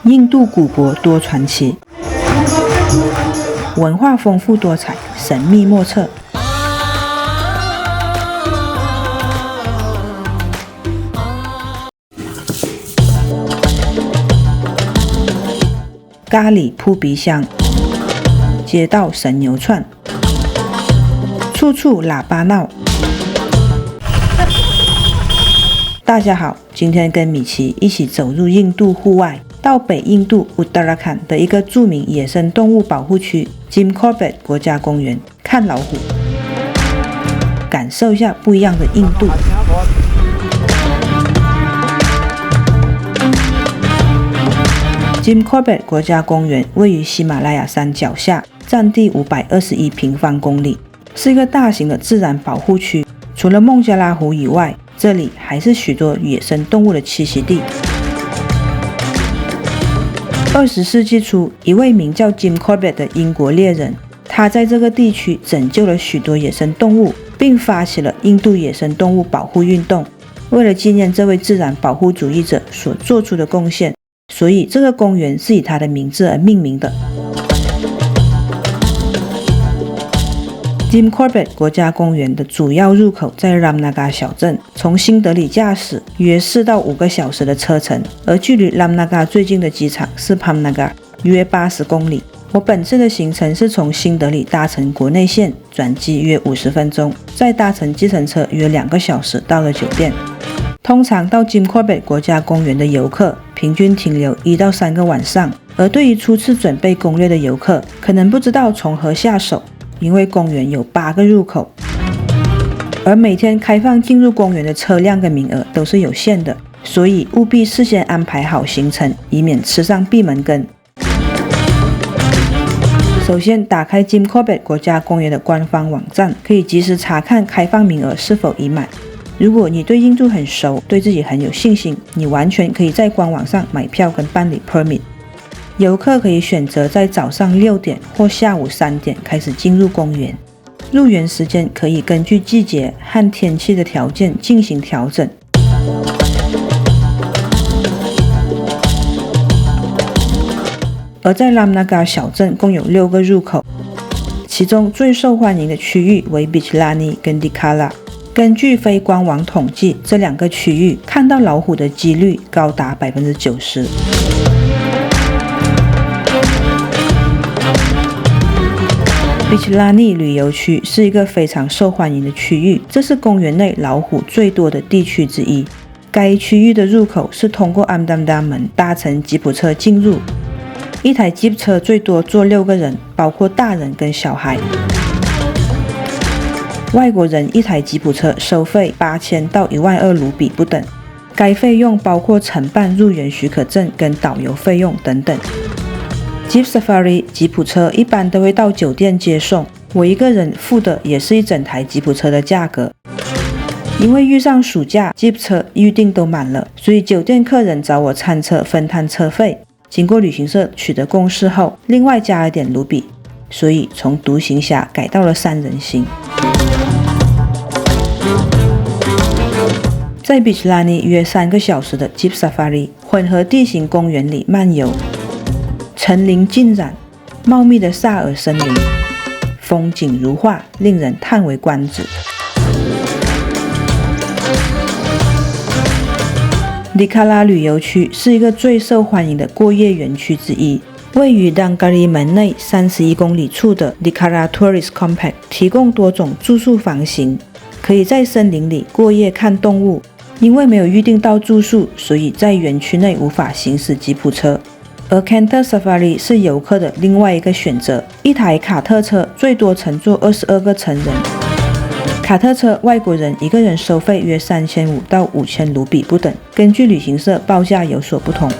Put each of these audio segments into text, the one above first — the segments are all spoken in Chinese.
印度古国多传奇，文化丰富多彩，神秘莫测。咖喱扑鼻香，街道神牛串，处处喇叭闹。大家好，今天跟米奇一起走入印度户外，到北印度 Uttarakhand 的一个著名野生动物保护区 Jim Corbett 国家公园，看老虎，感受一下不一样的印度。Jim Corbett 国家公园位于喜马拉雅山脚下，占地521平方公里，是一个大型的自然保护区。除了孟加拉湖以外，这里还是许多野生动物的栖息地。20世纪初，一位名叫 Jim Corbett 的英国猎人，他在这个地区拯救了许多野生动物，并发起了印度野生动物保护运动。为了纪念这位自然保护主义者所做出的贡献，所以这个公园是以他的名字而命名的。Jim Corbett 国家公园的主要入口在 Ramnagar 小镇，从新德里驾驶约4到5个小时的车程，而距离 Ramnagar 最近的机场是 Pamnagar， 约80公里。我本次的行程是从新德里搭乘国内线，转机约50分钟，再搭乘计程车约2个小时到了酒店。通常到 Jim Corbett 国家公园的游客平均停留1到3个晚上，而对于初次准备攻略的游客，可能不知道从何下手，因为公园有8个入口，而每天开放进入公园的车辆跟名额都是有限的，所以务必事先安排好行程，以免吃上闭门羹。首先打开 Jim Corbett 国家公园的官方网站，可以及时查看开放名额是否已满。如果你对印度很熟，对自己很有信心，你完全可以在官网上买票跟办理 permit。游客可以选择在早上6点或下午3点开始进入公园，入园时间可以根据季节和天气的条件进行调整。而在 Ramnagar 小镇共有6个入口，其中最受欢迎的区域为 Bichlani 跟 Dikala。根据非官网统计，这2个区域看到老虎的几率高达 90%。Bichlani 旅游区是一个非常受欢迎的区域，这是公园内老虎最多的地区之一。该区域的入口是通过 Amdamda 门搭乘吉普车进入，一台吉普车最多坐6个人，包括大人跟小孩。外国人一台吉普车收费8000到12000卢比不等，该费用包括承办入园许可证跟导游费用等等。Jeep Safari 吉普车一般都会到酒店接送，我一个人付的也是一整台吉普车的价格。因为遇上暑假，吉普车预订都满了，所以酒店客人找我餐车分摊车费，经过旅行社取得共识后，另外加了点卢比，所以从独行侠改到了3人行。在 Bichlani 约3个小时的 Jeep Safari 混合地形公园里漫游，层林尽染，茂密的萨尔森林，风景如画，令人叹为观止。Dikala 旅游区是一个最受欢迎的过夜园区之一，位于 Dangari 门内31公里处的 Dikala Tourist Complex 提供多种住宿房型，可以在森林里过夜看动物。因为没有预定到住宿，所以在园区内无法行驶吉普车。而 Canter Safari 是游客的另外一个选择，一台卡特车最多乘坐22个成人。卡特车外国人一个人收费约3500到5000卢比不等，根据旅行社报价有所不同。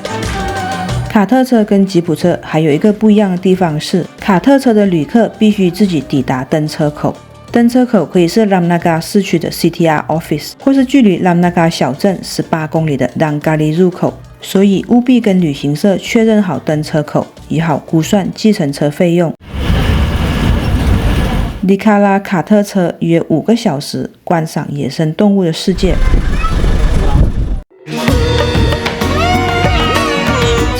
卡特车跟吉普车还有一个不一样的地方是，卡特车的旅客必须自己抵达登车口，登车口可以是 Ramnagar 市区的 CTR Office， 或是距离 Ramnagar 小镇18公里的 Dangari 入口，所以务必跟旅行社确认好登车口，以好估算计程车费用。Dikala 卡特车约5个小时，观赏野生动物的世界。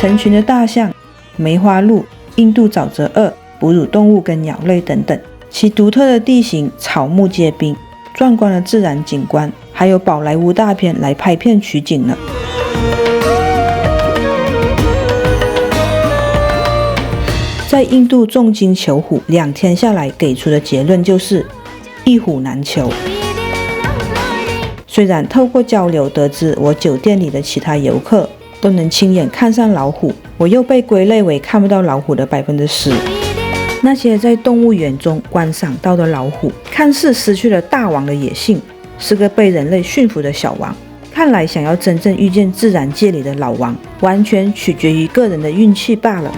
成群的大象、梅花鹿、印度沼泽鳄、哺乳动物跟鸟类等等，其独特的地形草木皆兵，壮观的自然景观，还有宝莱坞大片来拍片取景呢。在印度重金求虎2天下来给出的结论就是一虎难求。虽然透过交流得知我酒店里的其他游客都能亲眼看上老虎，我又被归类为看不到老虎的10%。那些在动物园中观赏到的老虎，看似失去了大王的野性，是个被人类驯服的小王。看来想要真正遇见自然界里的老王，完全取决于个人的运气罢了。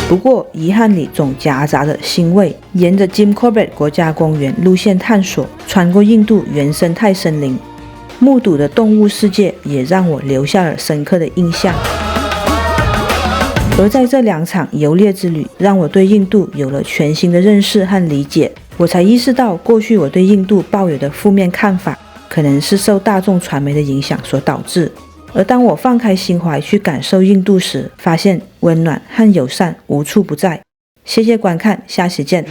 不过遗憾里总夹杂着欣慰，沿着 Jim Corbett 国家公园路线探索，穿过印度原生态森林，目睹的动物世界也让我留下了深刻的印象。而在这2场游猎之旅，让我对印度有了全新的认识和理解，我才意识到过去我对印度抱有的负面看法，可能是受大众传媒的影响所导致。而当我放开心怀去感受印度时，发现温暖和友善无处不在。谢谢观看，下期见。